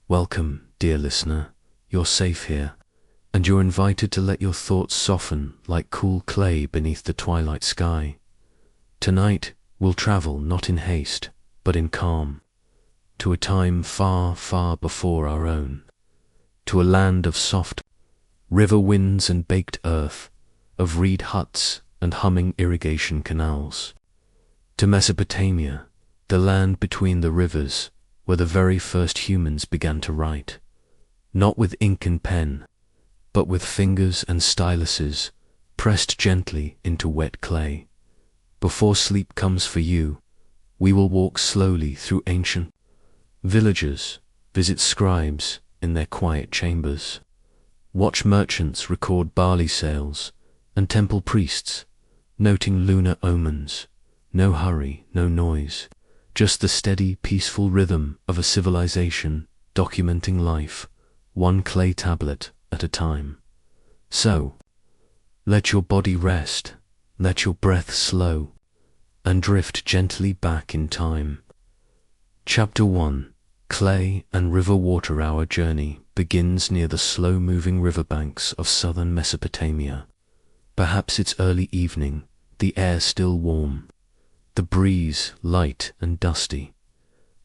Welcome, dear listener. You're safe here, and you're invited to let your thoughts soften like cool clay beneath the twilight sky. Tonight, we'll travel not in haste, but in calm, to a time far, far before our own, to a land of soft river winds and baked earth, of reed huts and humming irrigation canals, to Mesopotamia, the land between the rivers, where the very first humans began to write, not with ink and pen, but with fingers and styluses pressed gently into wet clay. Before sleep comes for you, we will walk slowly through ancient villages, visit scribes in their quiet chambers, watch merchants record barley sales, and temple priests noting lunar omens. No hurry, no noise, just the steady, peaceful rhythm of a civilization documenting life, one clay tablet at a time. So, let your body rest, let your breath slow, and drift gently back in time. Chapter 1. Clay and River Water. Our journey begins near the slow-moving riverbanks of southern Mesopotamia. Perhaps it's early evening, the air still warm, the breeze light and dusty.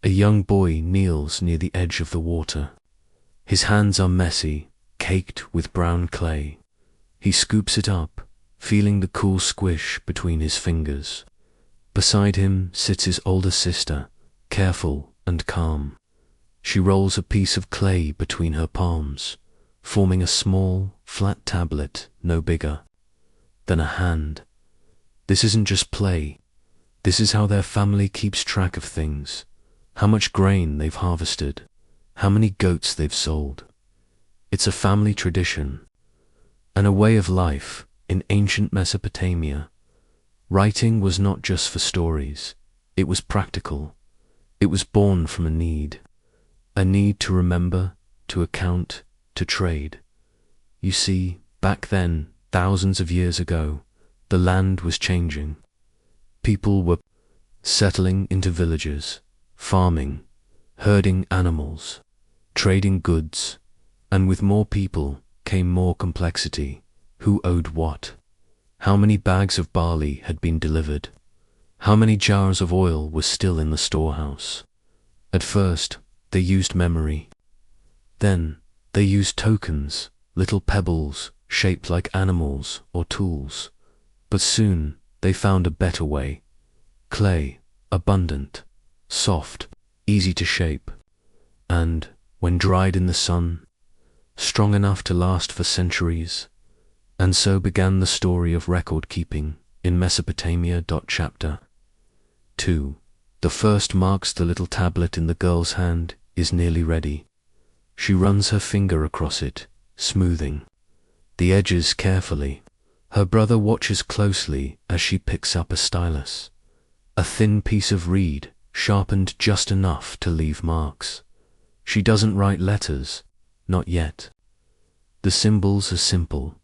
A young boy kneels near the edge of the water. His hands are messy, caked with brown clay. He scoops it up, feeling the cool squish between his fingers. Beside him sits his older sister, careful and calm. She rolls a piece of clay between her palms, forming a small, flat tablet no bigger than a hand. This isn't just play. This is how their family keeps track of things, how much grain they've harvested, how many goats they've sold. It's a family tradition, and a way of life in ancient Mesopotamia. Writing was not just for stories, it was practical. It was born from a need to remember, to account, to trade. You see, back then, thousands of years ago, the land was changing. People were settling into villages, farming, herding animals, trading goods, and with more people came more complexity. Who owed what? How many bags of barley had been delivered? How many jars of oil were still in the storehouse? At first, they used memory. Then, they used tokens, little pebbles shaped like animals or tools. But soon, they found a better way. Clay, abundant, soft, easy to shape, and, when dried in the sun, strong enough to last for centuries. And so began the story of record keeping in Mesopotamia. Chapter 2. The first marks the little tablet in the girl's hand is nearly ready. She runs her finger across it, smoothing the edges carefully. Her brother watches closely as she picks up a stylus, a thin piece of reed sharpened just enough to leave marks. She doesn't write letters, not yet. The symbols are simple,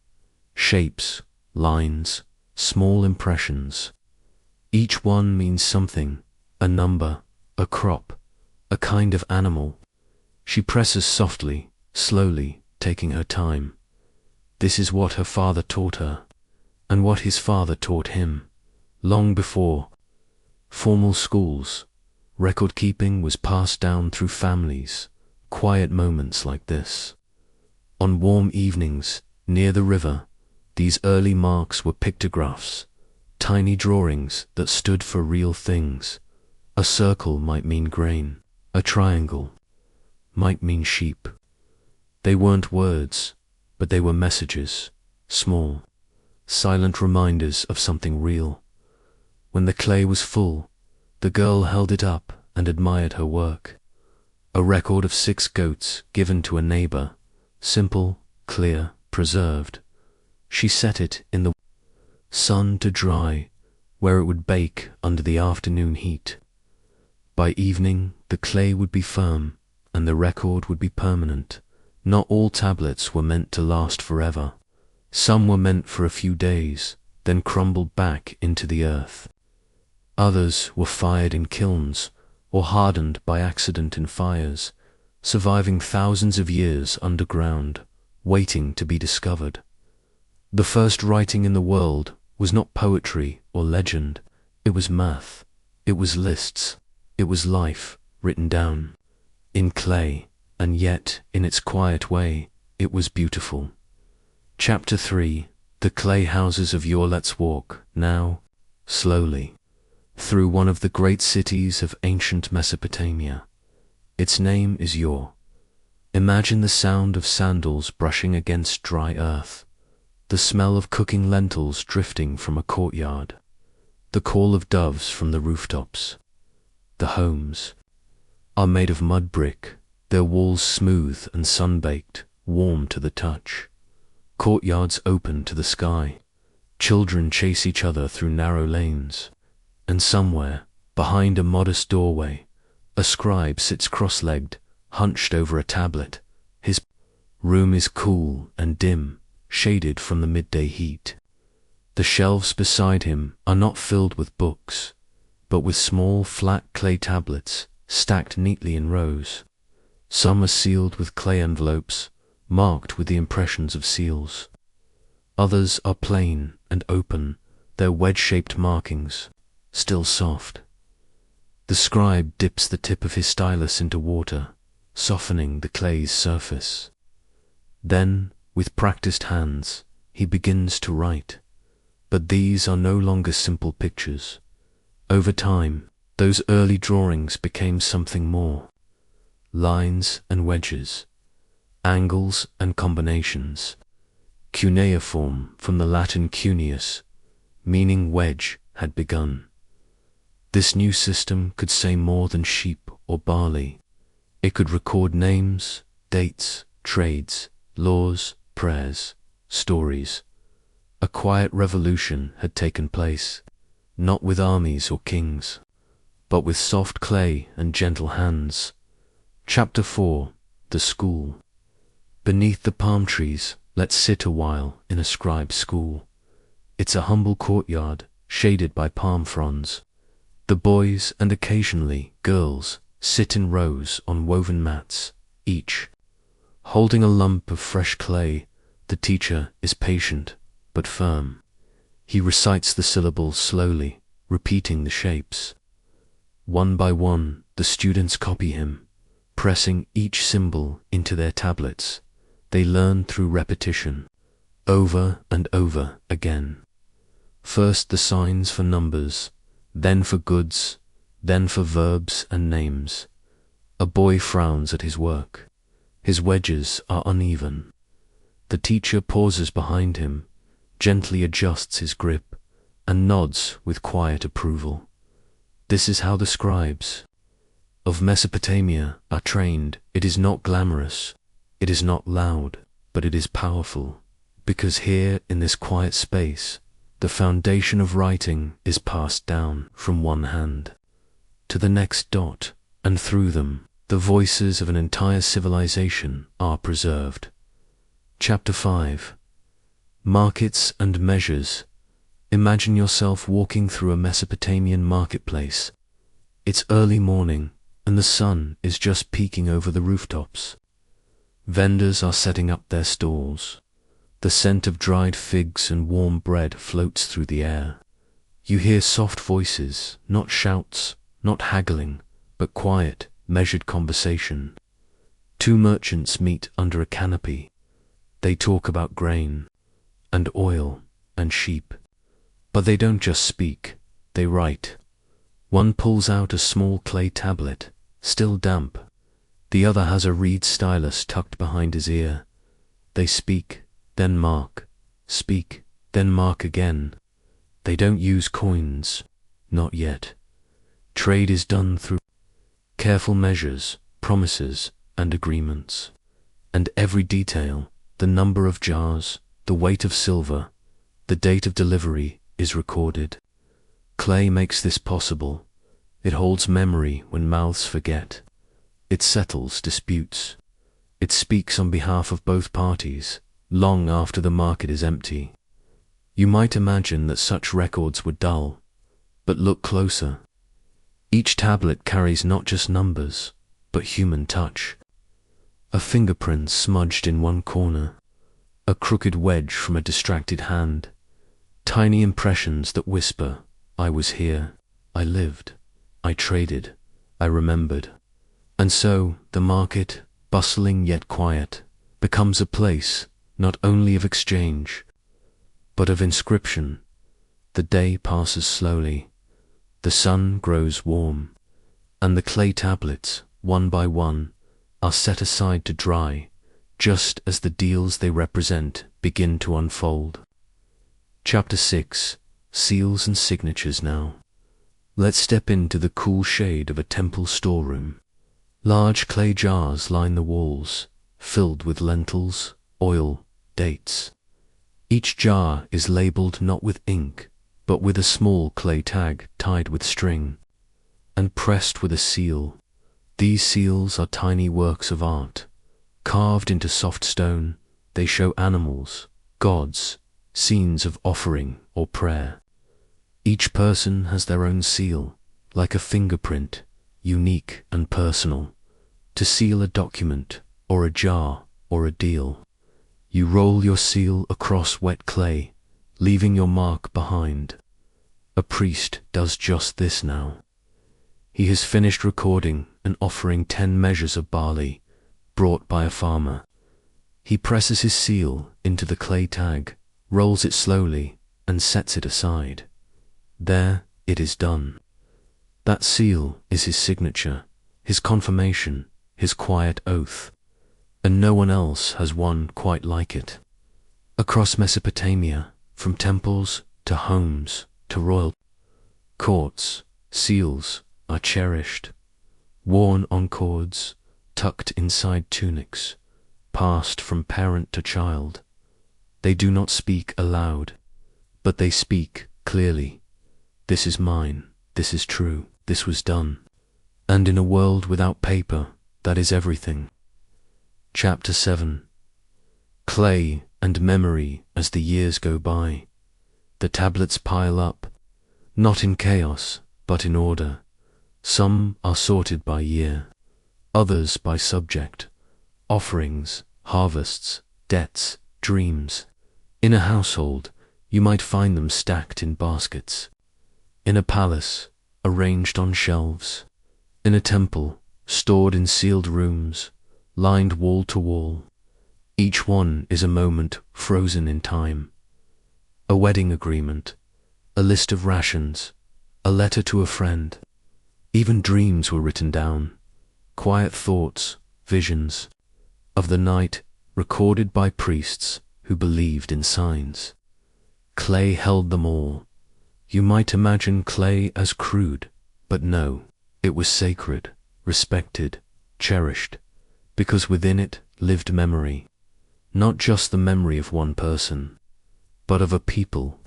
shapes, lines, small impressions. Each one means something, a number, a crop, a kind of animal. She presses softly, slowly, taking her time. This is what her father taught her, and what his father taught him. Long before formal schools, record keeping was passed down through families. Quiet moments like this. On warm evenings, near the river, these early marks were pictographs, tiny drawings that stood for real things. A circle might mean grain, a triangle might mean sheep. They weren't words, but they were messages, small, silent reminders of something real. When the clay was full, the girl held it up and admired her work. A record of 6 goats given to a neighbor, simple, clear, preserved. She set it in the sun to dry, where it would bake under the afternoon heat. By evening, the clay would be firm, and the record would be permanent. Not all tablets were meant to last forever. Some were meant for a few days, then crumbled back into the earth. Others were fired in kilns, or hardened by accident in fires. surviving thousands of years underground, waiting to be discovered. The first writing in the world was not poetry or legend, it was math, it was lists, it was life written down in clay, and yet, in its quiet way, it was beautiful. Chapter 3. The Clay Houses of Ur. Let's walk, now, slowly, through one of the great cities of ancient Mesopotamia. Its name is Ur. Imagine the sound of sandals brushing against dry earth, the smell of cooking lentils drifting from a courtyard, the call of doves from the rooftops. The homes are made of mud brick, their walls smooth and sun-baked, warm to the touch. Courtyards open to the sky. Children chase each other through narrow lanes. And somewhere, behind a modest doorway, a scribe sits cross-legged, hunched over a tablet. His room is cool and dim, shaded from the midday heat. The shelves beside him are not filled with books, but with small flat clay tablets stacked neatly in rows. Some are sealed with clay envelopes, marked with the impressions of seals. Others are plain and open, their wedge-shaped markings still soft. The scribe dips the tip of his stylus into water, softening the clay's surface. Then, with practiced hands, he begins to write. But these are no longer simple pictures. Over time, those early drawings became something more. Lines and wedges, angles and combinations. Cuneiform, from the Latin cuneus, meaning wedge, had begun. This new system could say more than sheep or barley. It could record names, dates, trades, laws, prayers, stories. A quiet revolution had taken place, not with armies or kings, but with soft clay and gentle hands. Chapter 4. The School. Beneath the palm trees, let's sit a while in a scribe's school. It's a humble courtyard, shaded by palm fronds. The boys, and occasionally girls, sit in rows on woven mats, each holding a lump of fresh clay. The teacher is patient, but firm. He recites the syllables slowly, repeating the shapes. One by one, the students copy him, pressing each symbol into their tablets. They learn through repetition, over and over again. First the signs for numbers, then for goods, then for verbs and names. A boy frowns at his work. His wedges are uneven. The teacher pauses behind him, gently adjusts his grip, and nods with quiet approval. This is how the scribes of Mesopotamia are trained. It is not glamorous, it is not loud, but it is powerful, because here in this quiet space, the foundation of writing is passed down from one hand to the next dot, and through them, the voices of an entire civilization are preserved. Chapter 5. Markets and Measures. Imagine yourself walking through a Mesopotamian marketplace. It's early morning, and the sun is just peeking over the rooftops. Vendors are setting up their stalls. The scent of dried figs and warm bread floats through the air. You hear soft voices, not shouts, not haggling, but quiet, measured conversation. Two merchants meet under a canopy. They talk about grain, and oil, and sheep. But they don't just speak, they write. One pulls out a small clay tablet, still damp. The other has a reed stylus tucked behind his ear. They speak, then mark, speak, then mark again. They don't use coins, not yet. Trade is done through careful measures, promises, and agreements. And every detail, the number of jars, the weight of silver, the date of delivery, is recorded. Clay makes this possible. It holds memory when mouths forget. It settles disputes. It speaks on behalf of both parties, long after the market is empty. You might imagine that such records were dull, but look closer. Each tablet carries not just numbers, but human touch. a fingerprint smudged in one corner, a crooked wedge from a distracted hand, tiny impressions that whisper, I was here, I lived, I traded, I remembered. And so the market, bustling yet quiet, becomes a place not only of exchange, but of inscription. The day passes slowly, the sun grows warm, and the clay tablets, one by one, are set aside to dry, just as the deals they represent begin to unfold. Chapter 6. Seals and Signatures now. Let's step into the cool shade of a temple storeroom. Large clay jars line the walls, filled with lentils, oil, dates. Each jar is labeled not with ink, but with a small clay tag tied with string, and pressed with a seal. These seals are tiny works of art. Carved into soft stone, they show animals, gods, scenes of offering or prayer. Each person has their own seal, like a fingerprint, unique and personal, to seal a document or a jar or a deal. You roll your seal across wet clay, leaving your mark behind. A priest does just this now. He has finished recording and offering 10 measures of barley, brought by a farmer. He presses his seal into the clay tag, rolls it slowly, and sets it aside. There it is done. That seal is his signature, his confirmation, his quiet oath, and no one else has one quite like it. Across Mesopotamia, from temples to homes to royal courts, seals are cherished, worn on cords, tucked inside tunics, passed from parent to child. They do not speak aloud, but they speak clearly. This is mine, this is true, this was done. And in a world without paper, that is everything. Chapter 7. Clay and memory as the years go by. The tablets pile up, not in chaos, but in order. Some are sorted by year, others by subject, offerings, harvests, debts, dreams. In a household, you might find them stacked in baskets. In a palace, arranged on shelves. In a temple, stored in sealed rooms, lined wall to wall. Each one is a moment frozen in time. A wedding agreement, a list of rations, a letter to a friend. Even dreams were written down, quiet thoughts, visions of the night recorded by priests who believed in signs. Clay held them all. You might imagine clay as crude, but no, it was sacred, respected, cherished, because within it lived memory, not just the memory of one person, but of a people,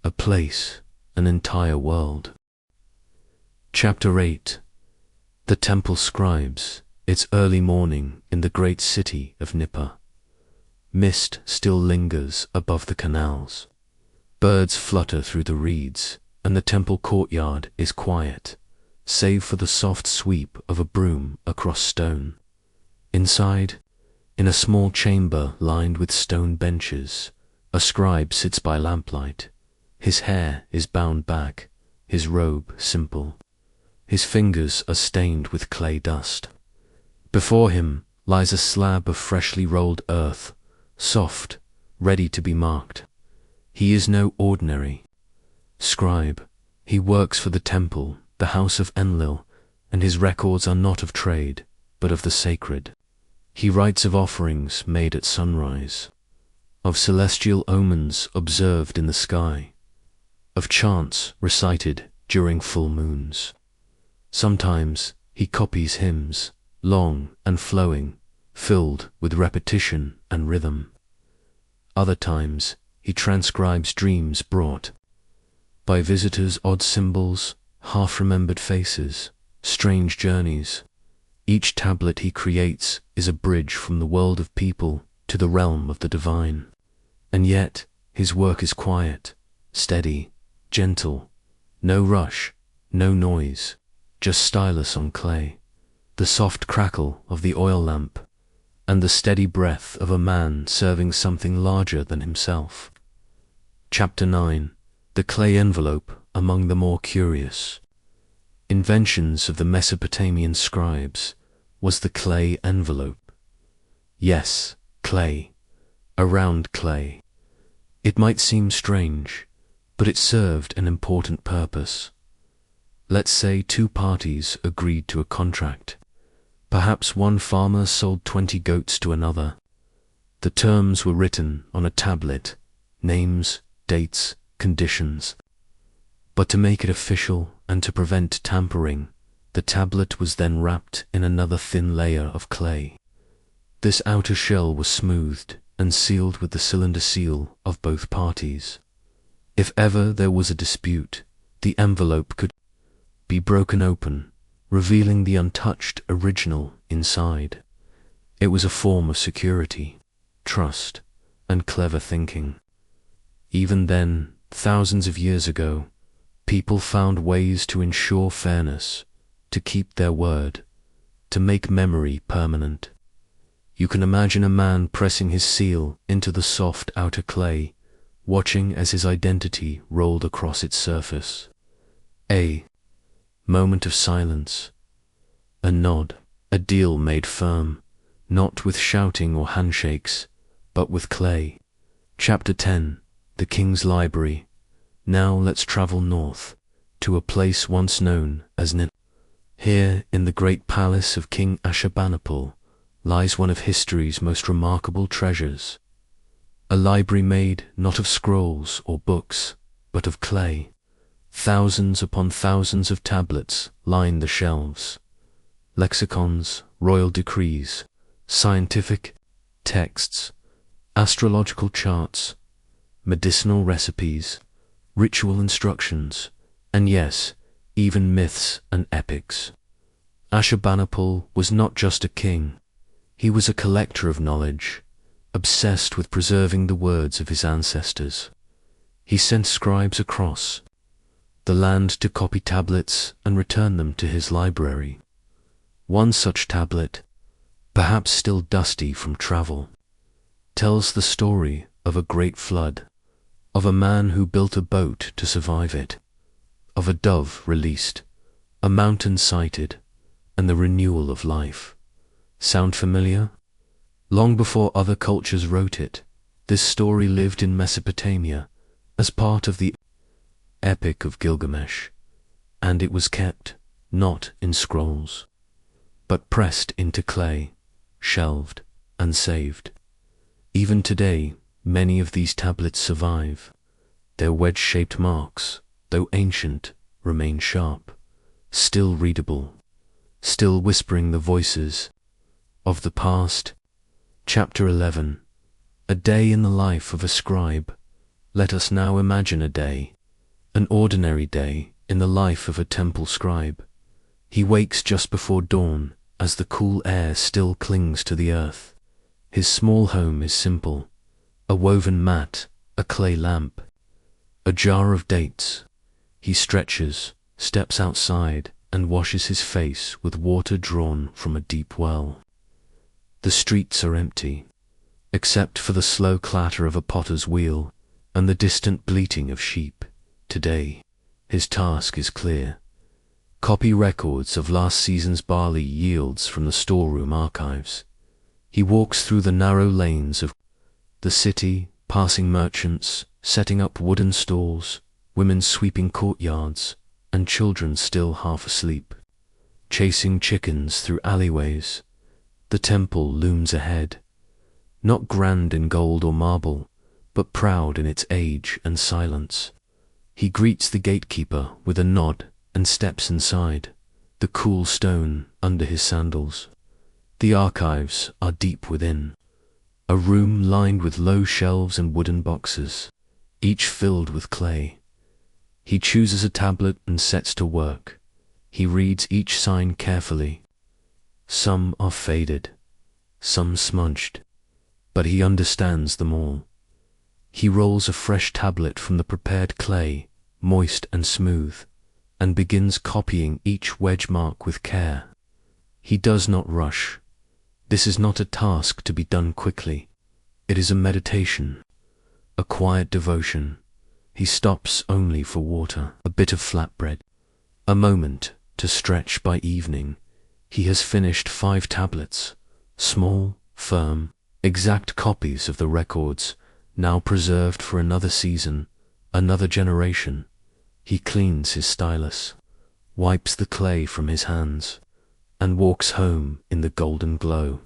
a place, an entire world. Chapter 8. The Temple Scribes. It's early morning in the great city of Nipper. Mist still lingers above the canals. Birds flutter through the reeds, and the temple courtyard is quiet, save for the soft sweep of a broom across stone. Inside, in a small chamber lined with stone benches, a scribe sits by lamplight. His hair is bound back, his robe simple. His fingers are stained with clay dust. Before him lies a slab of freshly rolled earth, soft, ready to be marked. He is no ordinary scribe. He works for the temple, the house of Enlil, and his records are not of trade, but of the sacred. He writes of offerings made at sunrise, of celestial omens observed in the sky, of chants recited during full moons. Sometimes he copies hymns, long and flowing, filled with repetition and rhythm. Other times he transcribes dreams brought by visitors, odd symbols, half-remembered faces, strange journeys. Each tablet he creates is a bridge from the world of people to the realm of the divine. And yet his work is quiet, steady, gentle, no rush, no noise, just stylus on clay, the soft crackle of the oil lamp, and the steady breath of a man serving something larger than himself. Chapter 9. The clay envelope among the more curious. Inventions of the Mesopotamian scribes was the clay envelope. Yes, clay. A round clay. It might seem strange, but it served an important purpose. Let's say two parties agreed to a contract. Perhaps one farmer sold 20 goats to another. The terms were written on a tablet, names, dates, conditions. But to make it official and to prevent tampering, the tablet was then wrapped in another thin layer of clay. This outer shell was smoothed and sealed with the cylinder seal of both parties. If ever there was a dispute, the envelope could be broken open, revealing the untouched original inside. It was a form of security, trust, and clever thinking. Even then, thousands of years ago, people found ways to ensure fairness, to keep their word, to make memory permanent. You can imagine a man pressing his seal into the soft outer clay, watching as his identity rolled across its surface. A moment of silence. A nod, a deal made firm, not with shouting or handshakes, but with clay. Chapter 10. The King's Library. Now let's travel north, to a place once known as Nin. Here, in the great palace of King Ashurbanipal, lies one of history's most remarkable treasures. A library made not of scrolls or books, but of clay. Thousands upon thousands of tablets line the shelves. Lexicons, royal decrees, scientific texts, astrological charts, medicinal recipes, ritual instructions, and yes, even myths and epics. Ashurbanipal was not just a king. He was a collector of knowledge, obsessed with preserving the words of his ancestors. He sent scribes across the land to copy tablets and return them to his library. One such tablet, perhaps still dusty from travel, tells the story of a great flood, of a man who built a boat to survive it, of a dove released, a mountain sighted, and the renewal of life. Sound familiar? Long before other cultures wrote it, this story lived in Mesopotamia as part of the Epic of Gilgamesh, and it was kept, not in scrolls, but pressed into clay, shelved, and saved. Even today, many of these tablets survive. Their wedge-shaped marks, though ancient, remain sharp, still readable, still whispering the voices of the past. Chapter 11. A day in the life of a scribe. Let us now imagine a day, an ordinary day in the life of a temple scribe. He wakes just before dawn as the cool air still clings to the earth. His small home is simple: a woven mat, a clay lamp, a jar of dates. He stretches, steps outside, and washes his face with water drawn from a deep well. The streets are empty, except for the slow clatter of a potter's wheel and the distant bleating of sheep. Today, his task is clear. Copy records of last season's barley yields from the storeroom archives. He walks through the narrow lanes of the city, passing merchants, setting up wooden stalls, women sweeping courtyards, and children still half asleep. Chasing chickens through alleyways, the temple looms ahead, not grand in gold or marble, but proud in its age and silence. He greets the gatekeeper with a nod and steps inside, the cool stone under his sandals. The archives are deep within, a room lined with low shelves and wooden boxes, each filled with clay. He chooses a tablet and sets to work. He reads each sign carefully. Some are faded, some smudged, but he understands them all. He rolls a fresh tablet from the prepared clay, moist and smooth, and begins copying each wedge mark with care. He does not rush, This is not a task to be done quickly. It is a meditation, a quiet devotion. He stops only for water, a bit of flatbread, a moment to stretch. By evening, he has finished 5 tablets, small, firm, exact copies of the records, now preserved for another season, another generation. He cleans his stylus, wipes the clay from his hands, and walks home in the golden glow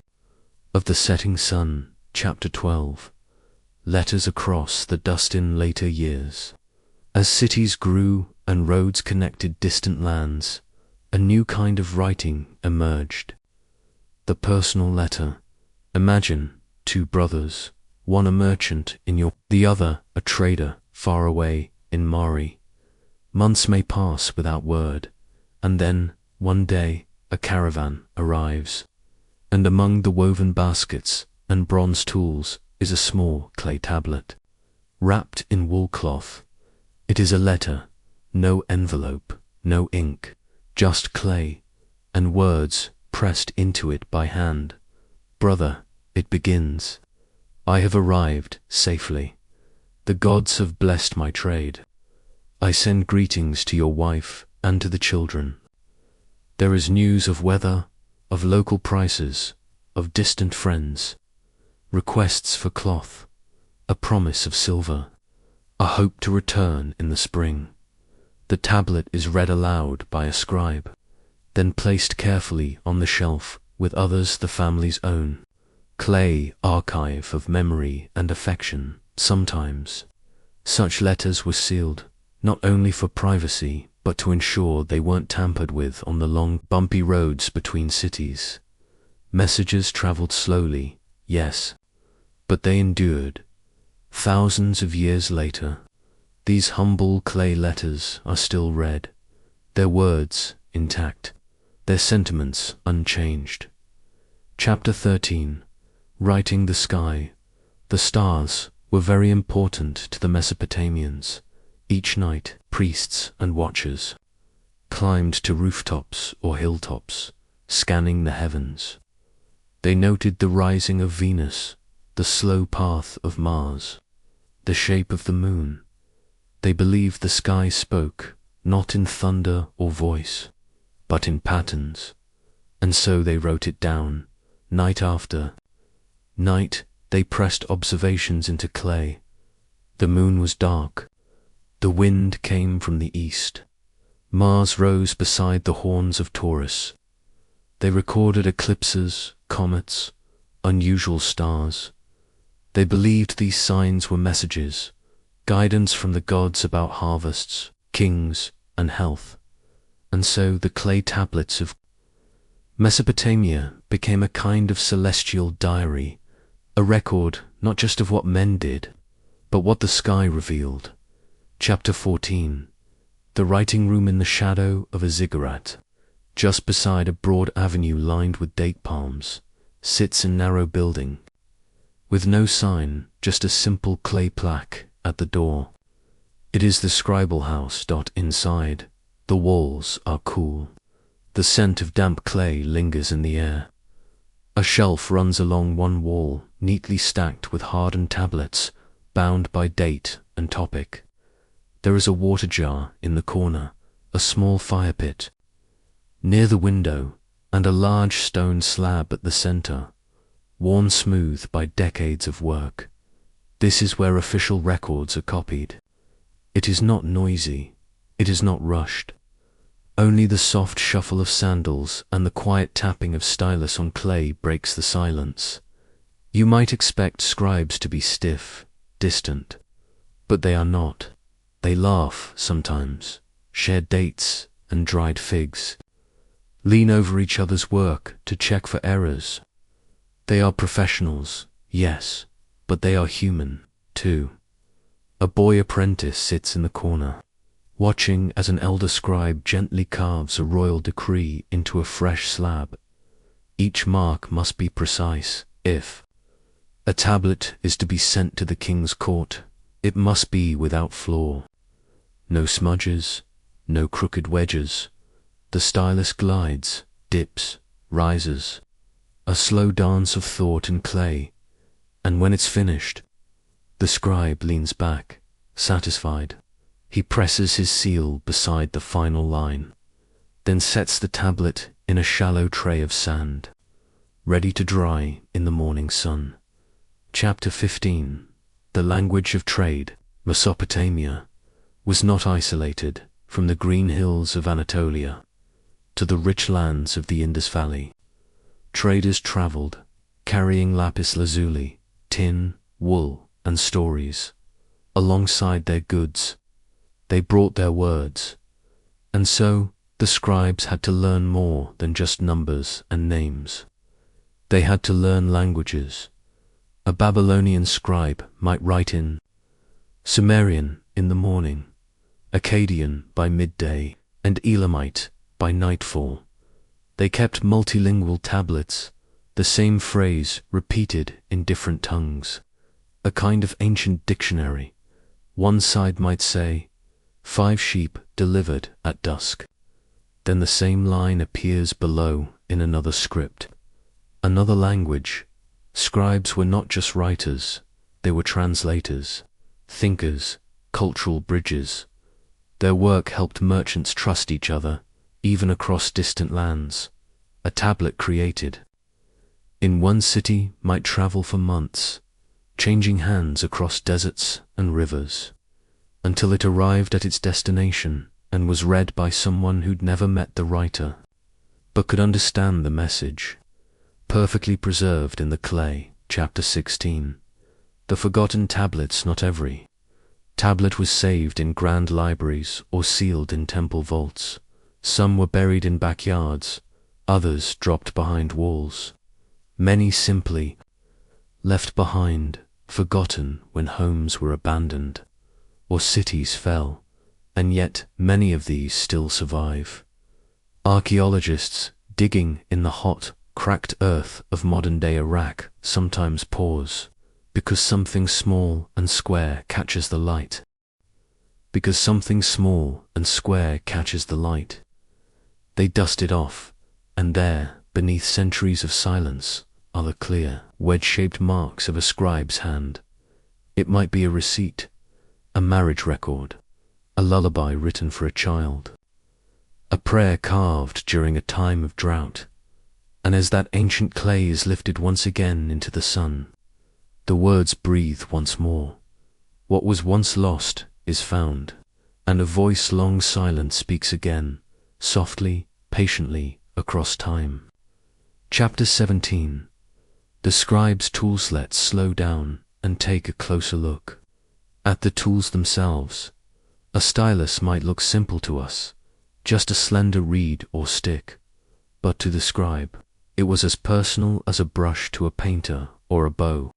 of the setting sun. Chapter 12. Letters across the dust in later years. As cities grew and roads connected distant lands, a new kind of writing emerged. The personal letter. Imagine 2 brothers, one a merchant in your, the other a trader far away in Mari. Months may pass without word, and then, one day, a caravan arrives, and among the woven baskets and bronze tools is a small clay tablet, wrapped in wool cloth. It is a letter, no envelope, no ink, just clay, and words pressed into it by hand. Brother, it begins. I have arrived safely. The gods have blessed my trade. I send greetings to your wife and to the children. There is news of weather, of local prices, of distant friends, requests for cloth, a promise of silver, a hope to return in the spring. The tablet is read aloud by a scribe, then placed carefully on the shelf with others the family's own. Clay archive of memory and affection. Sometimes such letters were sealed, not only for privacy, but to ensure they weren't tampered with on the long, bumpy roads between cities. Messages traveled slowly, yes, but they endured. Thousands of years later, these humble clay letters are still read, their words intact, their sentiments unchanged. Chapter 13. Writing the sky. The stars were very important to the Mesopotamians. Each night, priests and watchers climbed to rooftops or hilltops, scanning the heavens. They noted the rising of Venus, the slow path of Mars, the shape of the moon. They believed the sky spoke, not in thunder or voice, but in patterns, and so they wrote it down. Night after night, they pressed observations into clay. The moon was dark. The wind came from the east. Mars rose beside the horns of Taurus. They recorded eclipses, comets, unusual stars. They believed these signs were messages, guidance from the gods about harvests, kings, and health. And so the clay tablets of Mesopotamia became a kind of celestial diary, a record not just of what men did, but what the sky revealed. Chapter 14. The writing room in the shadow of a ziggurat, just beside a broad avenue lined with date palms, sits a narrow building, with no sign, just a simple clay plaque at the door. It is the scribal house. Inside, the walls are cool. The scent of damp clay lingers in the air. A shelf runs along one wall, neatly stacked with hardened tablets, bound by date and topic. There is a water jar in the corner, a small fire pit near the window, and a large stone slab at the center, worn smooth by decades of work. This is where official records are copied. It is not noisy, it is not rushed. Only the soft shuffle of sandals and the quiet tapping of stylus on clay breaks the silence. You might expect scribes to be stiff, distant, but they are not. They laugh sometimes, share dates and dried figs, lean over each other's work to check for errors. They are professionals, yes, but they are human, too. A boy apprentice sits in the corner, watching as an elder scribe gently carves a royal decree into a fresh slab. Each mark must be precise. If a tablet is to be sent to the king's court, it must be without flaw. No smudges, no crooked wedges. The stylus glides, dips, rises. a slow dance of thought and clay, and when it's finished, the scribe leans back, satisfied. He presses his seal beside the final line, then sets the tablet in a shallow tray of sand, ready to dry in the morning sun. Chapter 15. The language of trade. Mesopotamia was not isolated from the green hills of Anatolia to the rich lands of the Indus Valley. Traders traveled, carrying lapis lazuli, tin, wool, and stories. Alongside their goods, they brought their words, and so the scribes had to learn more than just numbers and names. They had to learn languages. A Babylonian scribe might write in Sumerian in the morning, Akkadian by midday, and Elamite by nightfall. They kept multilingual tablets, the same phrase repeated in different tongues, a kind of ancient dictionary. One side might say, 5 sheep delivered at dusk. Then the same line appears below in another script, another language. Scribes were not just writers, they were translators, thinkers, cultural bridges. Their work helped merchants trust each other, even across distant lands. A tablet created in one city might travel for months, changing hands across deserts and rivers, until it arrived at its destination and was read by someone who'd never met the writer, but could understand the message. Perfectly preserved in the clay. Chapter 16. The forgotten tablets. Not every tablet was saved in grand libraries or sealed in temple vaults. Some were buried in backyards, others dropped behind walls. Many simply left behind, forgotten when homes were abandoned or cities fell, and yet many of these still survive. Archaeologists digging in the hot, cracked earth of modern-day Iraq sometimes pause, because something small and square catches the light. Because something small and square catches the light. They dust it off, and there, beneath centuries of silence, are the clear, wedge-shaped marks of a scribe's hand. It might be a receipt, a marriage record, a lullaby written for a child, a prayer carved during a time of drought. And as that ancient clay is lifted once again into the sun, the words breathe once more. What was once lost is found, and a voice long silent speaks again, softly, patiently, across time. Chapter 17. The scribe's tools. Let's slow down and take a closer look at the tools themselves. A stylus might look simple to us, just a slender reed or stick, but to the scribe, it was as personal as a brush to a painter or a bow.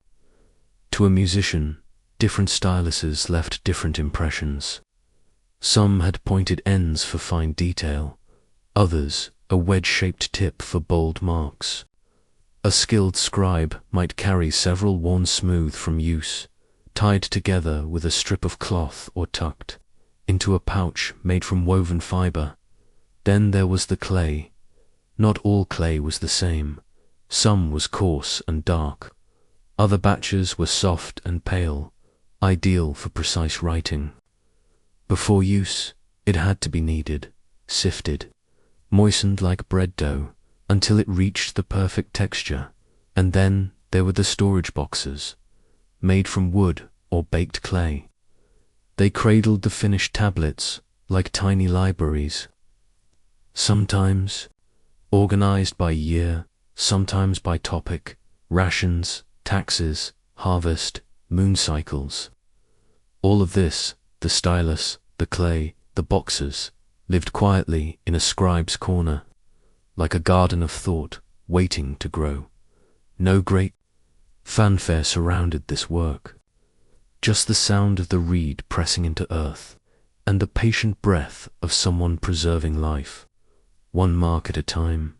To a musician, different styluses left different impressions. Some had pointed ends for fine detail, others a wedge-shaped tip for bold marks. A skilled scribe might carry several worn smooth from use, tied together with a strip of cloth or tucked into a pouch made from woven fiber. Then there was the clay. Not all clay was the same. Some was coarse and dark. Other batches were soft and pale, ideal for precise writing. Before use, it had to be kneaded, sifted, moistened like bread dough until it reached the perfect texture. And then there were the storage boxes, made from wood or baked clay. They cradled the finished tablets like tiny libraries, sometimes organized by year, sometimes by topic, rations, taxes, harvest, moon cycles. All of this, the stylus, the clay, the boxes, lived quietly in a scribe's corner, like a garden of thought waiting to grow. No great fanfare surrounded this work, just the sound of the reed pressing into earth, and the patient breath of someone preserving life, one mark at a time.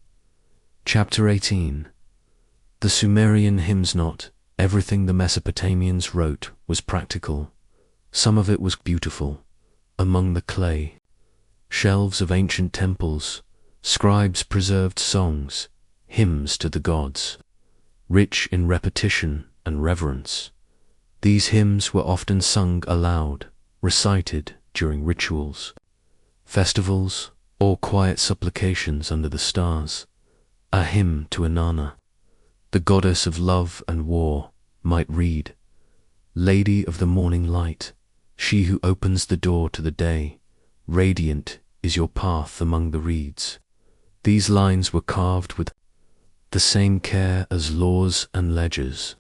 Chapter 18. The Sumerian hymns. Not everything the Mesopotamians wrote was practical. Some of it was beautiful. Among the clay shelves of ancient temples, scribes preserved songs, hymns to the gods. rich in repetition and reverence. These hymns were often sung aloud, recited during rituals, festivals, or quiet supplications under the stars. A hymn to Inanna, the goddess of love and war, might read, "Lady of the morning light, she who opens the door to the day, radiant is your path among the reeds." These lines were carved with the same care as laws and ledgers.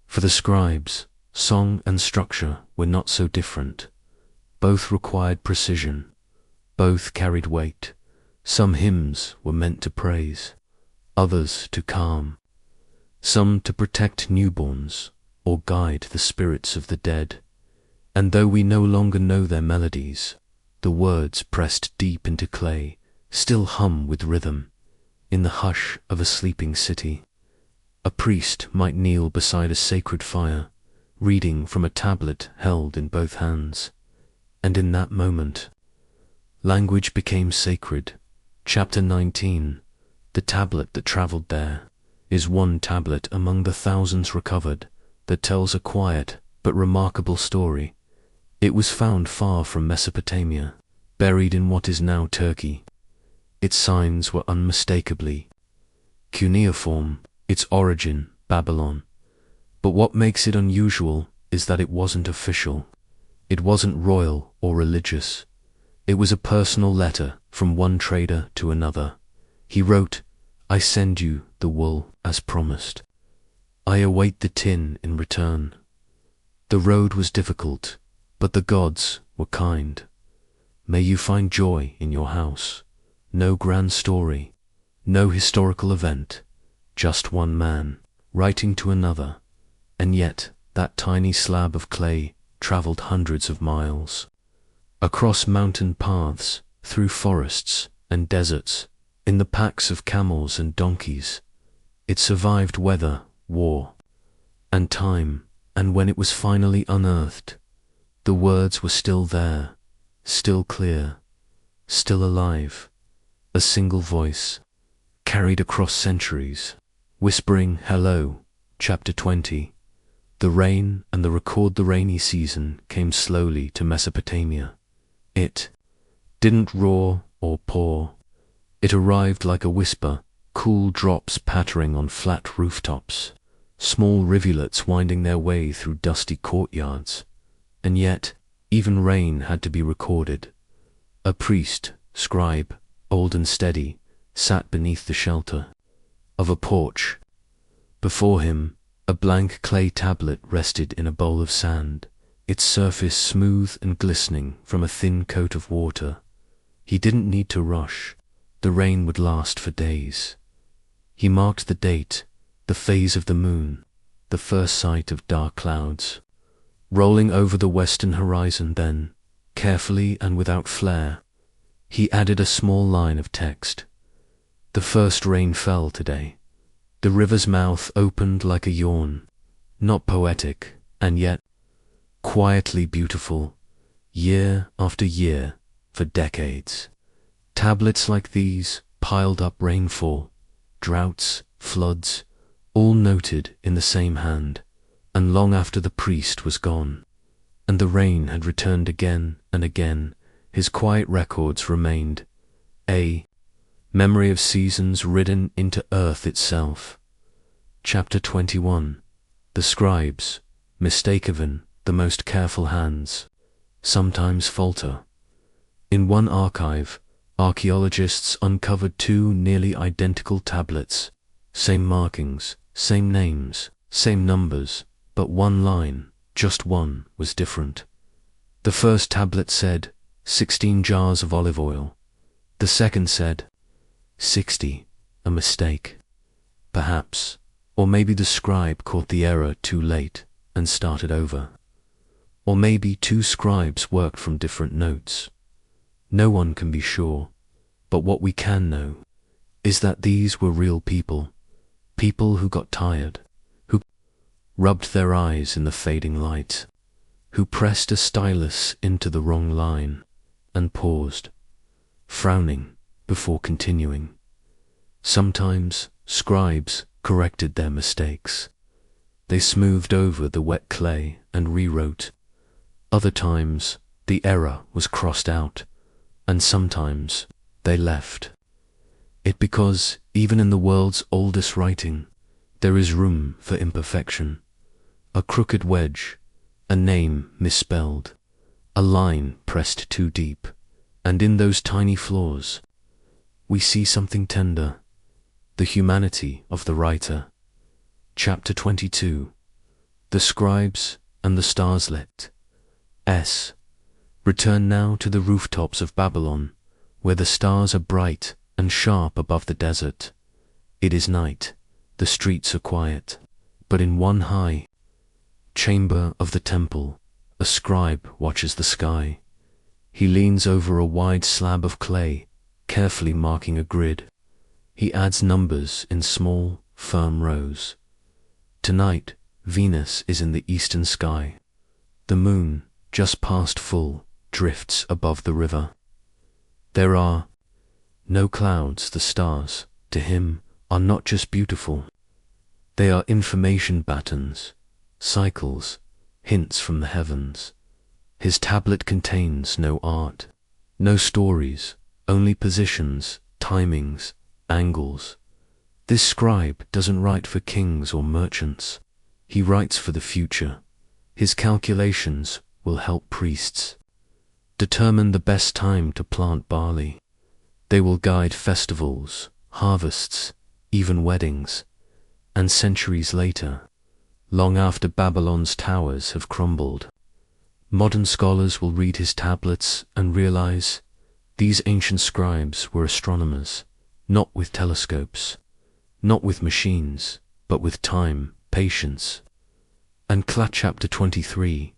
For the scribes, song and structure were not so different. Both required precision. Both carried weight. Some hymns were meant to praise, others to calm, some to protect newborns or guide the spirits of the dead. And though we no longer know their melodies, the words pressed deep into clay still hum with rhythm. In the hush of a sleeping city, a priest might kneel beside a sacred fire, reading from a tablet held in both hands. And in that moment, language became sacred. Chapter 19, the tablet that traveled there, is one tablet among the thousands recovered that tells a quiet but remarkable story. It was found far from Mesopotamia, buried in what is now Turkey. Its signs were unmistakably cuneiform, its origin Babylon. But what makes it unusual is that it wasn't official. It wasn't royal or religious. It was a personal letter from one trader to another. He wrote, "I send you the wool as promised. I await the tin in return." The road was difficult, but the gods were kind. May you find joy in your house. No grand story, no historical event, just one man writing to another, and yet that tiny slab of clay traveled hundreds of miles, across mountain paths, through forests and deserts, in the packs of camels and donkeys. It survived weather, war, and time, and when it was finally unearthed, the words were still there, still clear, still alive. A single voice, carried across centuries, whispering hello. Chapter 20. The rain and the rainy season came slowly to Mesopotamia. It didn't roar or pour. It arrived like a whisper, cool drops pattering on flat rooftops, small rivulets winding their way through dusty courtyards. And yet, even rain had to be recorded. A priest, scribe, old and steady, sat beneath the shelter of a porch. Before him, a blank clay tablet rested in a bowl of sand, its surface smooth and glistening from a thin coat of water. He didn't need to rush. The rain would last for days. He marked the date, the phase of the moon, the first sight of dark clouds rolling over the western horizon. Then, carefully and without flair, he added a small line of text. The first rain fell today. The river's mouth opened like a yawn, not poetic, and yet quietly beautiful, year after year, for decades. Tablets like these piled up rainfall, droughts, floods, all noted in the same hand, and long after the priest was gone, and the rain had returned again and again, his quiet records remained, a memory of seasons written into earth itself. Chapter 21. The scribes, mistaken, the most careful hands, sometimes falter. In one archive, archaeologists uncovered two nearly identical tablets, same markings, same names, same numbers, but one line, just one, was different. The first tablet said, 16 jars of olive oil. The second said, 60, a mistake. Perhaps, or maybe the scribe caught the error too late and started over. Or maybe two scribes worked from different notes. No one can be sure, but what we can know is that these were real people, people who got tired, who rubbed their eyes in the fading light, who pressed a stylus into the wrong line and paused, frowning before continuing. Sometimes scribes corrected their mistakes. They smoothed over the wet clay and rewrote. Other times, the error was crossed out, and sometimes they left. It because, even in the world's oldest writing, there is room for imperfection. A crooked wedge, a name misspelled, a line pressed too deep, and in those tiny flaws, we see something tender, the humanity of the writer. Chapter 22. The Scribes and the Stars Lit. Return now to the rooftops of Babylon, where the stars are bright and sharp above the desert. It is night, the streets are quiet, but in one high chamber of the temple, a scribe watches the sky. He leans over a wide slab of clay, carefully marking a grid. He adds numbers in small, firm rows. Tonight, Venus is in the eastern sky. The moon, just past full, drifts above the river. There are no clouds. The stars, to him, are not just beautiful. They are information battens, cycles, hints from the heavens. His tablet contains no art, no stories, only positions, timings, angles. This scribe doesn't write for kings or merchants. He writes for the future. His calculations will help priests determine the best time to plant barley. They will guide festivals, harvests, even weddings. And centuries later, long after Babylon's towers have crumbled, modern scholars will read his tablets and realize these ancient scribes were astronomers, not with telescopes, not with machines, but with time, patience. And Chapter 23.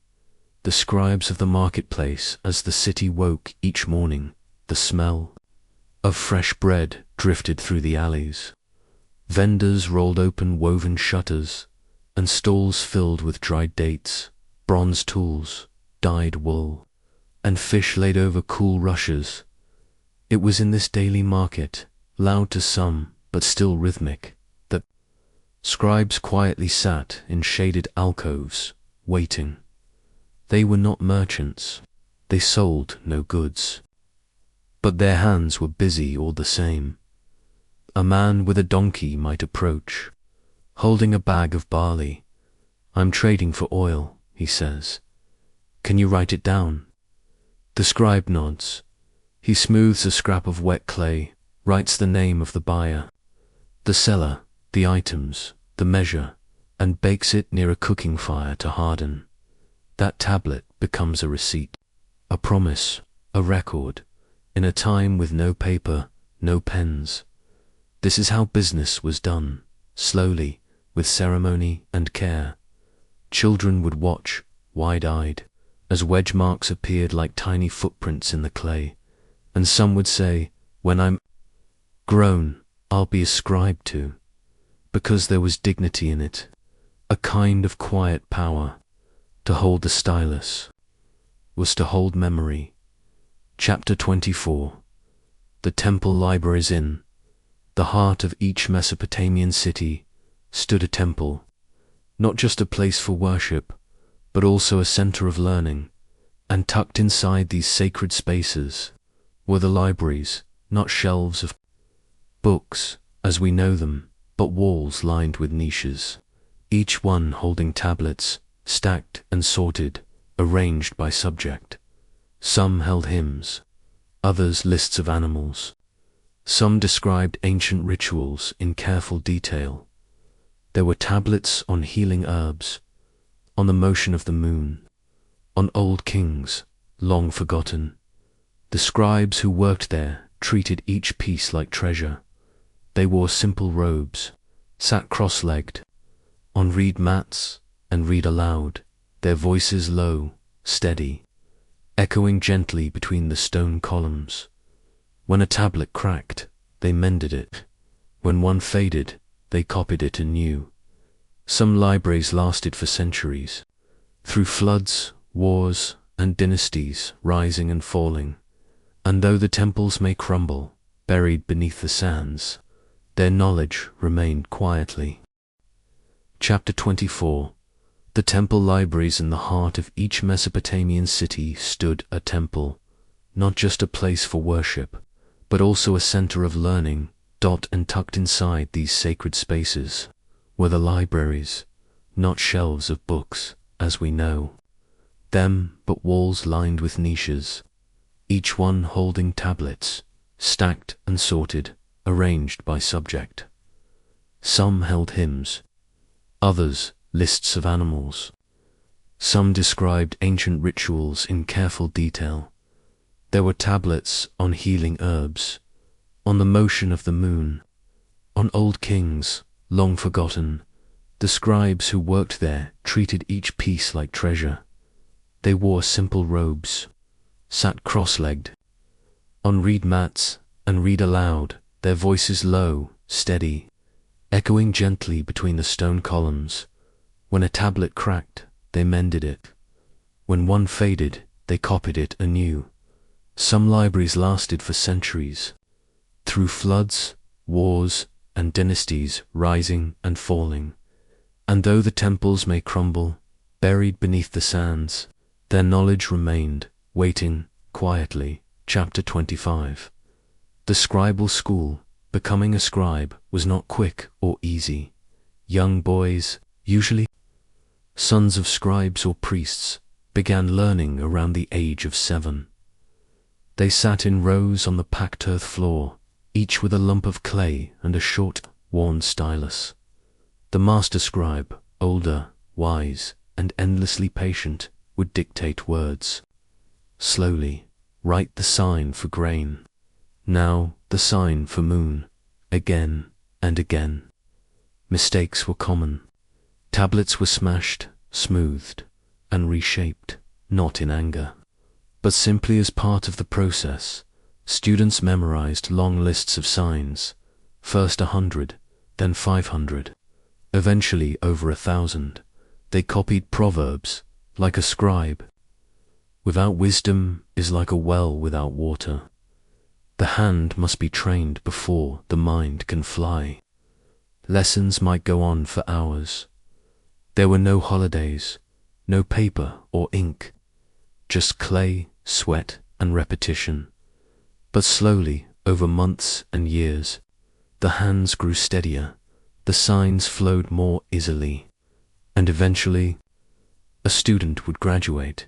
The scribes of the marketplace. As the city woke each morning, the smell of fresh bread drifted through the alleys. Vendors rolled open woven shutters, and stalls filled with dried dates, bronze tools, dyed wool, and fish laid over cool rushes. It was in this daily market, loud to some, but still rhythmic, that scribes quietly sat in shaded alcoves, waiting. They were not merchants. They sold no goods. But their hands were busy all the same. A man with a donkey might approach, holding a bag of barley. "I'm trading for oil," he says. "Can you write it down?" The scribe nods. He smooths a scrap of wet clay, writes the name of the buyer, the seller, the items, the measure, and bakes it near a cooking fire to harden. That tablet becomes a receipt, a promise, a record, in a time with no paper, no pens. This is how business was done, slowly, with ceremony and care. Children would watch, wide-eyed, as wedge marks appeared like tiny footprints in the clay, and some would say, "When I'm grown, I'll be a scribe too," because there was dignity in it, a kind of quiet power. To hold the stylus was to hold memory. Chapter 24. The temple libraries. In the heart of each Mesopotamian city stood a temple, not just a place for worship, but also a center of learning, and tucked inside these sacred spaces were the libraries, not shelves of books as we know them, but walls lined with niches, each one holding tablets, stacked and sorted, arranged by subject. Some held hymns, others lists of animals. Some described ancient rituals in careful detail. There were tablets on healing herbs, on the motion of the moon, on old kings, long forgotten. The scribes who worked there treated each piece like treasure. They wore simple robes, sat cross-legged, on reed mats, and read aloud, their voices low, steady, echoing gently between the stone columns. When a tablet cracked, they mended it. When one faded, they copied it anew. Some libraries lasted for centuries, through floods, wars, and dynasties rising and falling. And though the temples may crumble, buried beneath the sands, Their knowledge remained quietly. Chapter 24. The temple libraries in the heart of each Mesopotamian city stood a temple, not just a place for worship, but also a center of learning. And tucked inside these sacred spaces were the libraries, not shelves of books, as we know them, but walls lined with niches, each one holding tablets, stacked and sorted, arranged by subject. Some held hymns, others lists of animals. Some described ancient rituals in careful detail. There were tablets on healing herbs, on the motion of the moon, on old kings, long forgotten. The scribes who worked there treated each piece like treasure. They wore simple robes, sat cross-legged, on reed mats, and read aloud, their voices low, steady, echoing gently between the stone columns. When a tablet cracked, they mended it. When one faded, they copied it anew. Some libraries lasted for centuries, through floods, wars, and dynasties rising and falling. And though the temples may crumble, buried beneath the sands, their knowledge remained, waiting quietly. Chapter 25. The scribal school. Becoming a scribe was not quick or easy. Young boys, usually sons of scribes or priests, began learning around the age of 7. They sat in rows on the packed earth floor, each with a lump of clay and a short, worn stylus. The master scribe, older, wise, and endlessly patient, would dictate words. Slowly, write the sign for grain. Now the sign for moon. Again and again. Mistakes were common. Tablets were smashed, smoothed, and reshaped, not in anger, but simply as part of the process. Students memorized long lists of signs, first 100, then 500, eventually over 1,000. They copied proverbs, like a scribe. Without wisdom is like a well without water. The hand must be trained before the mind can fly. Lessons might go on for hours. There were no holidays, no paper or ink, just clay, sweat, and repetition. But slowly, over months and years, the hands grew steadier, the signs flowed more easily, and eventually, a student would graduate.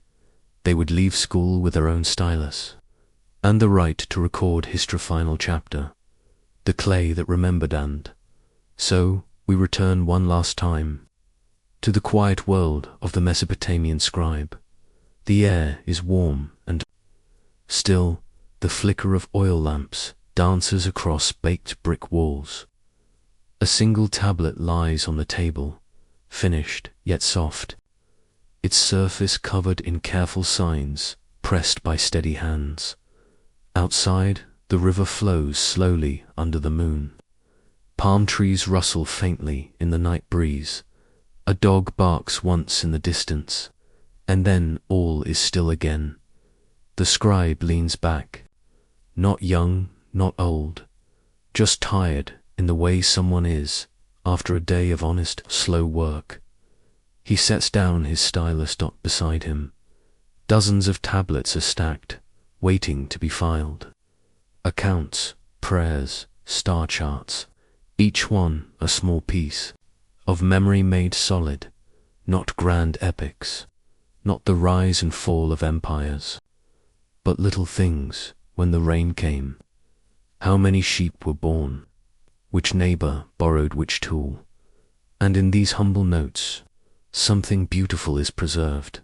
They would leave school with their own stylus, and the right to record his final chapter, the clay that remembered. And so we return one last time to the quiet world of the Mesopotamian scribe. The air is warm and still. The flicker of oil lamps dances across baked brick walls. A single tablet lies on the table, finished yet soft, its surface covered in careful signs pressed by steady hands. Outside, the river flows slowly under the moon. Palm trees rustle faintly in the night breeze. A dog barks once in the distance, and then all is still again. The scribe leans back, not young, not old, just tired in the way someone is after a day of honest, slow work. He sets down his stylus. Beside him, dozens of tablets are stacked, waiting to be filed. Accounts, prayers, star charts, each one a small piece of memory made solid, not grand epics, not the rise and fall of empires, but little things. When the rain came, how many sheep were born, which neighbor borrowed which tool. And in these humble notes, something beautiful is preserved.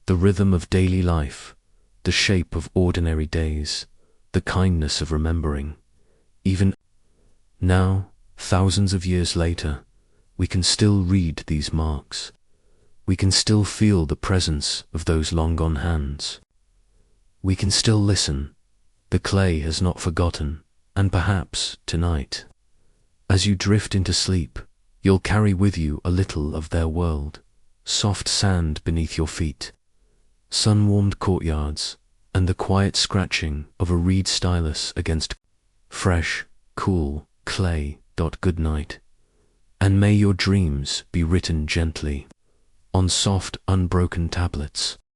The rhythm of daily life, the shape of ordinary days, the kindness of remembering. Even now, thousands of years later, we can still read these marks. We can still feel the presence of those long-gone hands. We can still listen. The clay has not forgotten, and perhaps tonight, as you drift into sleep, you'll carry with you a little of their world. Soft sand beneath your feet, sun-warmed courtyards, and the quiet scratching of a reed stylus against fresh, cool clay. Goodnight, and may your dreams be written gently on soft, unbroken tablets.